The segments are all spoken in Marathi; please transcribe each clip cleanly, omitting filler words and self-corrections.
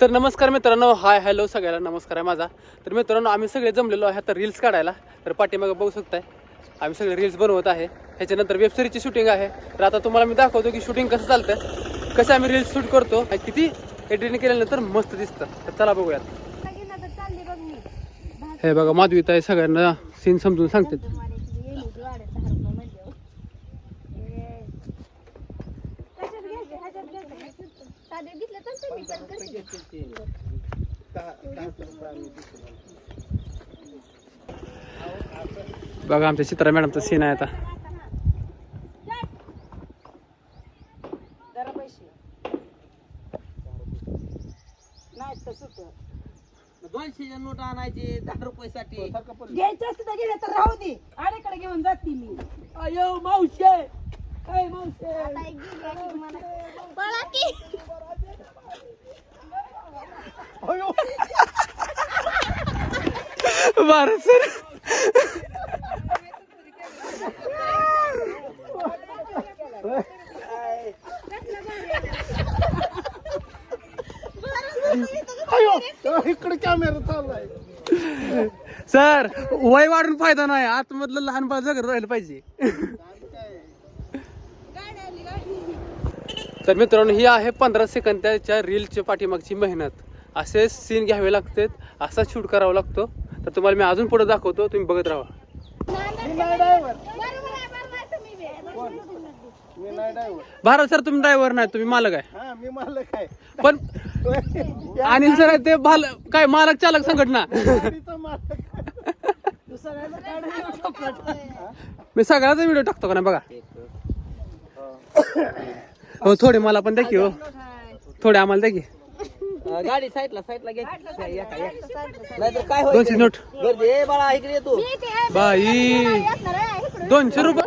तर नमस्कार मित्रांनो, हाय हॅलो सगळ्यांना नमस्कार आहे माझा. तर मित्रांनो, आम्ही सगळे जमलेलो आहे आता रील्स काढायला. तर पाठीमागे बघू शकताय आम्ही सगळे रील्स बनवत आहे. ह्याच्यानंतर वेबसिरीजची शूटिंग आहे. तर आता तुम्हाला मी दाखवतो की शूटिंग कसं चालतं, कसं आम्ही रील्स शूट करतो, किती एडिटिंग केल्यानंतर मस्त दिसतं. तर चला बघूयात. हे बघा माधवीत आहे, सगळ्यांना सीन समजून सांगतात. बघा आमच्या चित्रा मॅडमचा सीन आहे आता. ₹200 नोट आणायची 10 रुपयासाठी घ्यायचं असतं तर गेलं तर राहू दे, आडेकडे घेऊन जाते मी. अयो मावशे, काय मावशे, भारत सर इकडे कॅमेरा चाललाय. सर वय वाढून फायदा नाही, आतमधलं लहान बाळ जगत राहिलं पाहिजे. तर मित्रांनो, ही आहे 15 सेकंदाच्या रीलच्या पाठीमागची मेहनत. असे सीन घ्यावे लागतात, असा शूट करावा लागतो. तर तुम्हाला मी अजून पुढे दाखवतो, तुम्ही बघत राहा. भारत सर तुम्ही ड्रायव्हर नाही, तुम्ही मालक आहे. हा मी मालक आहे. पण अनिल सर आहे ते काय मालक चालक संघटना. गाडीचा मालक. मी सगळ्याचा व्हिडिओ टाकतो का नाही बघा. हो थोडे मला पण द्या की, हो थोडे आम्हाला द्या की. गाडी साईडला घ्या. नाहीतर काय 200 नोट गर्दी. ए बाळा इकडे येतो. बाई 200 रुपये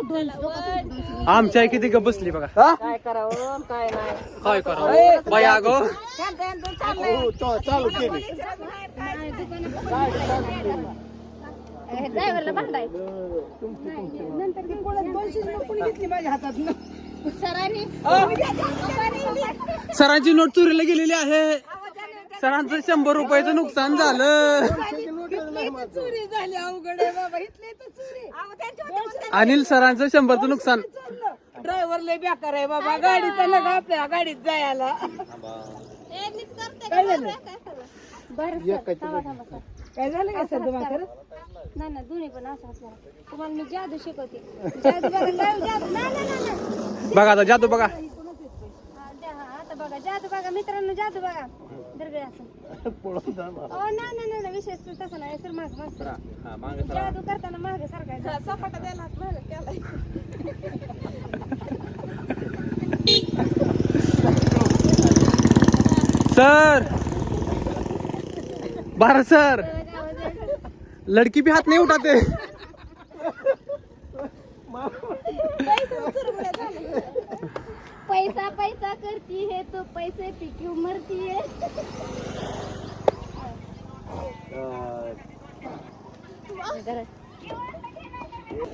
आमच्या किती गप बसली बघा. काय करावं काय नाही. काय करावं बाई अगो. चालू केली. ड्रायव्हरला भांडाय नंतर ती कोणाच 200 नोट कोणी घेतली माझ्या हातात. सरांनी सरांची नोट चोरीला गेलेली आहे. सरांचं 100 रुपयाचं नुकसान झालं. चोरी झाली, अवघड आहे बाबा. इथले तर चोरी. अनिल सरांचं 100चं नुकसान. ड्रायव्हर लय बेकार आहे बाबा, गाडीचा नका आपल्या गाडीत जायला. काय झालं काय झालं का सर तुम्हाला खरंच? नाही ना, दोन्ही पण असं असणार. तुम्हाला मी जादू शिकवते. जादू बघा, live जादू. नाही. बघा आता जादू बघा. आता बघा जादू बघा मित्रांनो, जादू बघा. दरगळे असं नाही विशेष तसं नाही सर. माग जादू करताना मागे सारखायचं. सपाटा द्यायला हात मागे केलाय. सर भारत सर लड़की भी हाथ नहीं उठाते. पैसा पैसा करती है तो पैसे पे क्यों मरती है.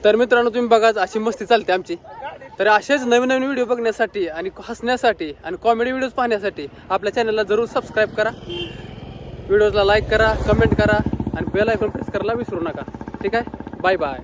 तर मित्रांनो तुम्ही बघा, अशी मस्ती चालते आमची. तर असेच नवीन नवीन व्हिडिओ बघण्यासाठी आणि हसण्यासाठी आणि कॉमेडी व्हिडिओज पाहण्यासाठी आपल्या चॅनलला जरूर सबस्क्राईब करा, व्हिडिओजला लाईक करा, कमेंट करा आणि बेल आयकॉन प्रेस करायला विसरू नका. ठीक आहे, बाय बाय.